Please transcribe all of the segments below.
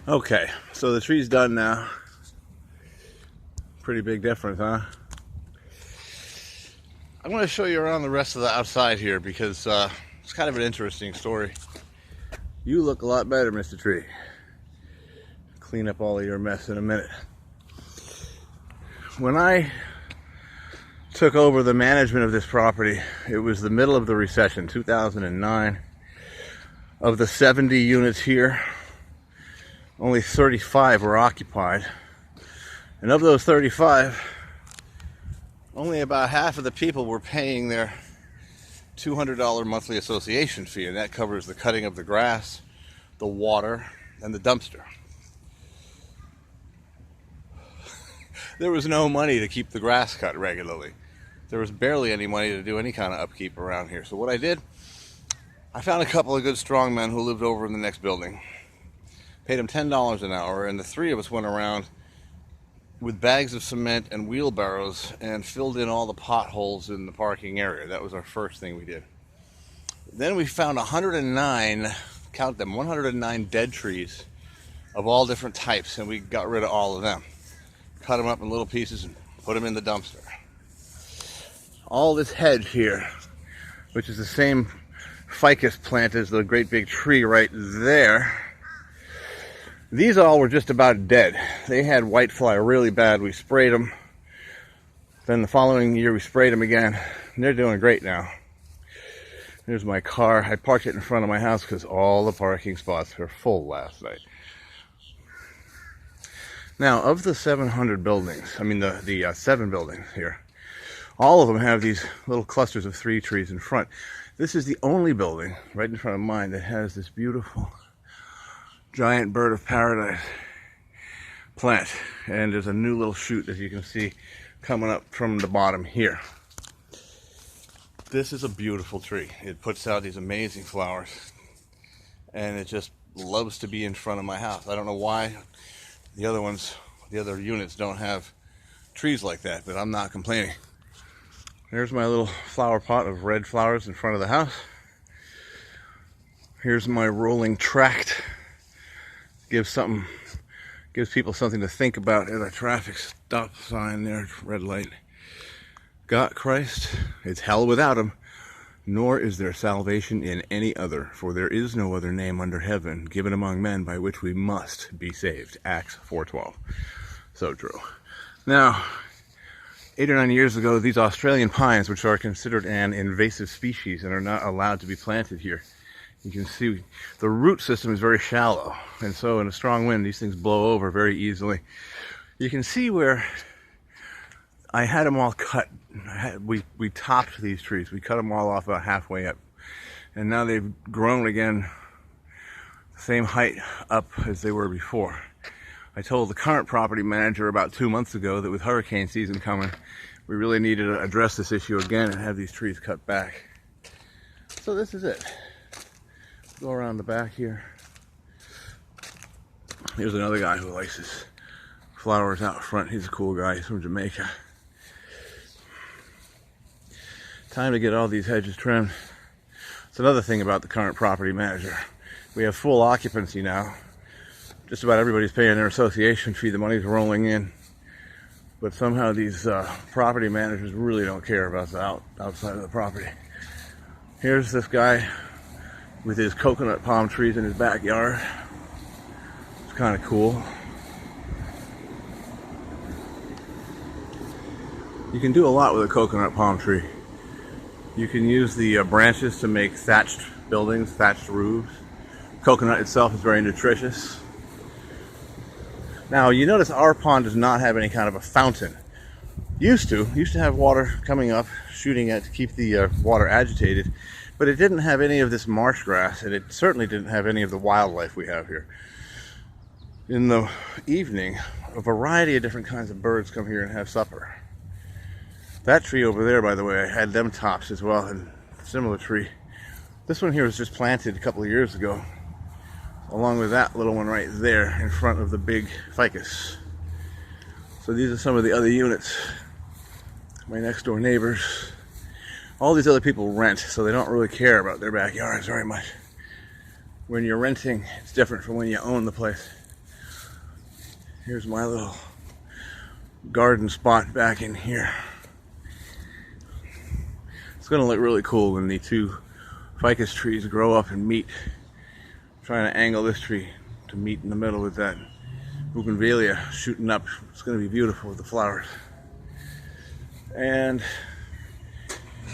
Okay, so the tree's done now. Pretty big difference, huh? I'm going to show you around the rest of the outside here because it's kind of an interesting story. You look a lot better, Mr. Tree. Clean up all of your mess in a minute. When I took over the management of this property, it was the middle of the recession, 2009. Of the 70 units here, only 35 were occupied. And of those 35, only about half of the people were paying their $200 monthly association fee, and that covers the cutting of the grass, the water, and the dumpster. There was no money to keep the grass cut regularly. There was barely any money to do any kind of upkeep around here. So what I did, I found a couple of good strong men who lived over in the next building. Paid them $10 an hour, and the three of us went around with bags of cement and wheelbarrows and filled in all the potholes in the parking area. That was our first thing we did. Then we found 109, count them, 109 dead trees of all different types, and we got rid of all of them. Cut them up in little pieces and put them in the dumpster. All this hedge here, which is the same ficus plant as the great big tree right there, these all were just about dead. They had whitefly really bad. We sprayed them. Then the following year we sprayed them again. And they're doing great now. There's my car. I parked it in front of my house because all the parking spots were full last night. Now, of the 700 buildings, I mean the 7 buildings here, all of them have these little clusters of 3 trees in front. This is the only building right in front of mine that has this beautiful giant bird of paradise plant, and there's a new little shoot, as you can see, coming up from the bottom here. This is a beautiful tree. It puts out these amazing flowers, and it just loves to be in front of my house. I don't know why the other units don't have trees like that, but I'm not complaining. There's my little flower pot of red flowers in front of the house. Here's my rolling tract. Gives people something to think about. There's a traffic stop sign there, red light. Got Christ, it's hell without him, nor is there salvation in any other, for there is no other name under heaven given among men by which we must be saved. Acts 4:12. So true. Now, 8 or 9 years ago, these Australian pines, which are considered an invasive species and are not allowed to be planted here, you can see the root system is very shallow, and so in a strong wind these things blow over very easily. You can see where I had them all cut. We topped these trees. We cut them all off about halfway up, and now they've grown again the same height up as they were before. I told the current property manager about 2 months ago that with hurricane season coming, we really needed to address this issue again and have these trees cut back. So this is it. Go around the back here. Here's another guy who likes his flowers out front. He's a cool guy. He's from Jamaica. Time to get all these hedges trimmed. It's another thing about the current property manager. We have full occupancy now. Just about everybody's paying their association fee. The money's rolling in. But somehow these property managers really don't care about the outside of the property. Here's this guy with his coconut palm trees in his backyard. It's kind of cool. You can do a lot with a coconut palm tree. You can use the branches to make thatched buildings, thatched roofs. Coconut itself is very nutritious. Now, you notice our pond does not have any kind of a fountain. Used to have water coming up, shooting at to keep the water agitated. But it didn't have any of this marsh grass, and it certainly didn't have any of the wildlife we have here. In the evening, a variety of different kinds of birds come here and have supper. That tree over there, by the way, I had them tops as well, and a similar tree. This one here was just planted a couple of years ago, along with that little one right there in front of the big ficus. So these are some of the other units. My next door neighbors. All these other people rent, so they don't really care about their backyards very much. When you're renting, it's different from when you own the place. Here's my little garden spot back in here. It's gonna look really cool when the two ficus trees grow up and meet. I'm trying to angle this tree to meet in the middle with that bougainvillea shooting up. It's gonna be beautiful with the flowers. And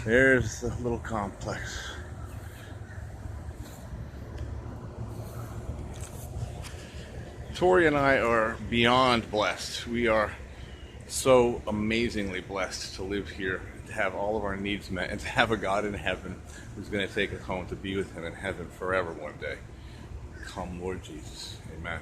there's the little complex. Tori and I are beyond blessed. We are so amazingly blessed to live here, to have all of our needs met, and to have a God in heaven who's going to take us home to be with him in heaven forever one day. Come, Lord Jesus. Amen.